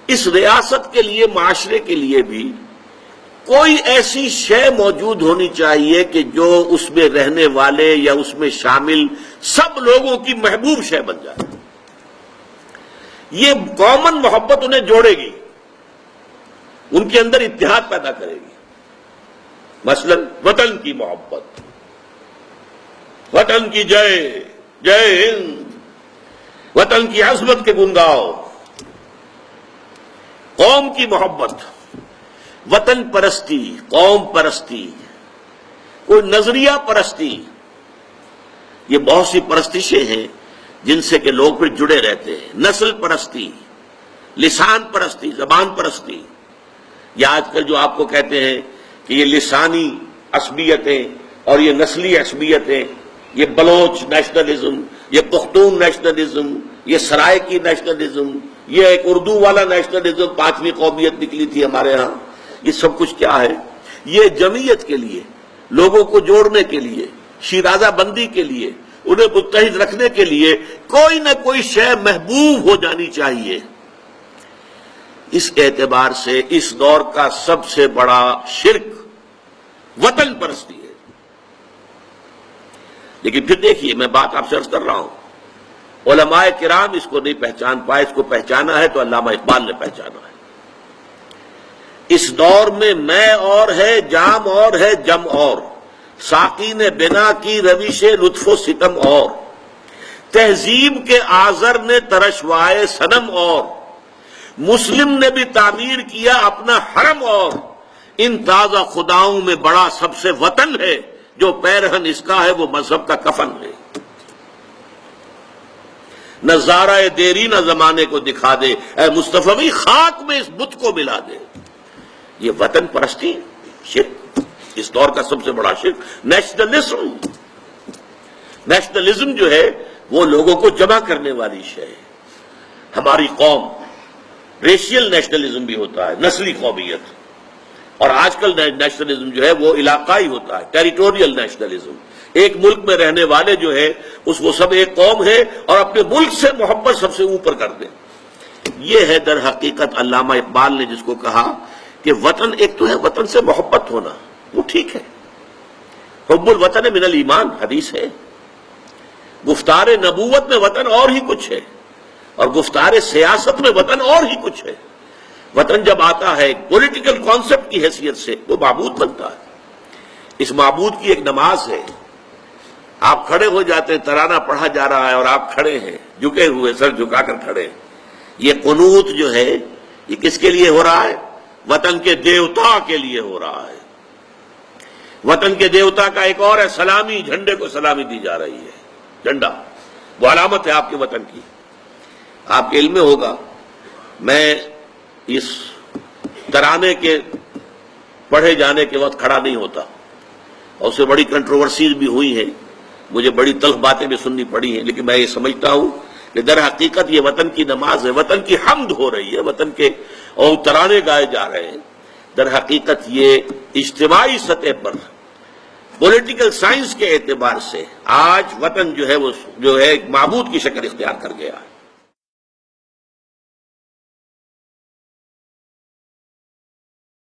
اس ریاست کے لیے، معاشرے کے لیے بھی کوئی ایسی شے موجود ہونی چاہیے کہ جو اس میں رہنے والے یا اس میں شامل سب لوگوں کی محبوب شے بن جائے. یہ کامن محبت انہیں جوڑے گی، ان کے اندر اتحاد پیدا کرے گی. مثلا وطن کی محبت، وطن کی جے جے ہند، وطن کی عظمت کے گن گاؤ. قوم کی محبت، وطن پرستی، قوم پرستی، کوئی نظریہ پرستی، یہ بہت سی پرستشیں ہیں جن سے کہ لوگ پھر جڑے رہتے ہیں. نسل پرستی، لسان پرستی، زبان پرستی. یا آج کل جو آپ کو کہتے ہیں کہ یہ لسانی عصبیتیں اور یہ نسلی عصبیتیں، یہ بلوچ نیشنلزم، یہ پختون نیشنلزم، یہ سرائکی نیشنلزم، یہ ایک اردو والا نیشنلزم، 5ویں قومیت نکلی تھی ہمارے ہاں. یہ سب کچھ کیا ہے؟ یہ جمعیت کے لیے، لوگوں کو جوڑنے کے لیے، شیرازہ بندی کے لیے، انہیں متحد رکھنے کے لیے کوئی نہ کوئی شے محبوب ہو جانی چاہیے. اس اعتبار سے اس دور کا سب سے بڑا شرک وطن پرستی ہے. لیکن پھر دیکھیے، میں بات آپ سے عرض کر رہا ہوں، علماء کرام اس کو نہیں پہچان پائے. اس کو پہچانا ہے تو علامہ اقبال نے پہچانا ہے. اس دور میں اور ہے، جام اور ہے، جم اور، ساقی نے بنا کی روش لطف و ستم اور، تہذیب کے آذر نے ترشوائے صنم اور، مسلم نے بھی تعمیر کیا اپنا حرم اور، ان تازہ خداؤں میں بڑا سب سے وطن ہے، جو پیرہن اس کا ہے وہ مذہب کا کفن ہے. نہ زارہ دیری نہ زمانے کو دکھا دے، اے مصطفی خاک میں اس بت کو ملا دے. یہ وطن پرستی شرک، اس دور کا سب سے بڑا شرک. نیشنلزم، نیشنلزم جو ہے وہ لوگوں کو جمع کرنے والی شے ہے. ہماری قوم، ریشیل نیشنلزم بھی ہوتا ہے، نسلی قومیت، اور آج کل نیشنلزم جو ہے وہ علاقائی ہوتا ہے، ٹیریٹوریل نیشنلزم. ایک ملک میں رہنے والے جو ہے وہ سب ایک قوم ہے اور اپنے ملک سے محبت سب سے اوپر کر دیں. یہ ہے در حقیقت علامہ اقبال نے جس کو کہا کہ وطن ایک تو ہے وطن سے محبت ہونا، وہ ٹھیک ہے، حب الوطن من الایمان حدیث ہے. گفتار نبوت میں وطن اور ہی کچھ ہے، اور گفتار سیاست میں وطن اور ہی کچھ ہے. وطن جب آتا ہے پولیٹیکل کانسیپٹ کی حیثیت سے وہ معبود بنتا ہے. اس معبود کی ایک نماز ہے. آپ کھڑے ہو جاتے ہیں، ترانہ پڑھا جا رہا ہے اور آپ کھڑے ہیں، جھکے ہوئے، سر جھکا کر کھڑے ہیں. یہ قنوت جو ہے یہ کس کے لیے ہو رہا ہے؟ وطن کے دیوتا کے لیے ہو رہا ہے. وطن کے دیوتا کا ایک اور ہے سلامی، جھنڈے کو سلامی دی جا رہی ہے. جھنڈا وہ علامت ہے آپ کے وطن کی. آپ کے علم میں ہوگا، میں اس ترانے کے پڑھے جانے کے وقت کھڑا نہیں ہوتا، اور اسے بڑی کنٹروورسیز بھی ہوئی ہیں، مجھے بڑی تلخ باتیں بھی سننی پڑی ہیں، لیکن میں یہ سمجھتا ہوں کہ در حقیقت یہ وطن کی نماز ہے، وطن کی حمد ہو رہی ہے، وطن کے اور ترانے گائے جا رہے ہیں. در حقیقت یہ اجتماعی سطح پر پولیٹیکل سائنس کے اعتبار سے آج وطن جو ہے وہ جو ہے ایک معبود کی شکل اختیار کر گیا.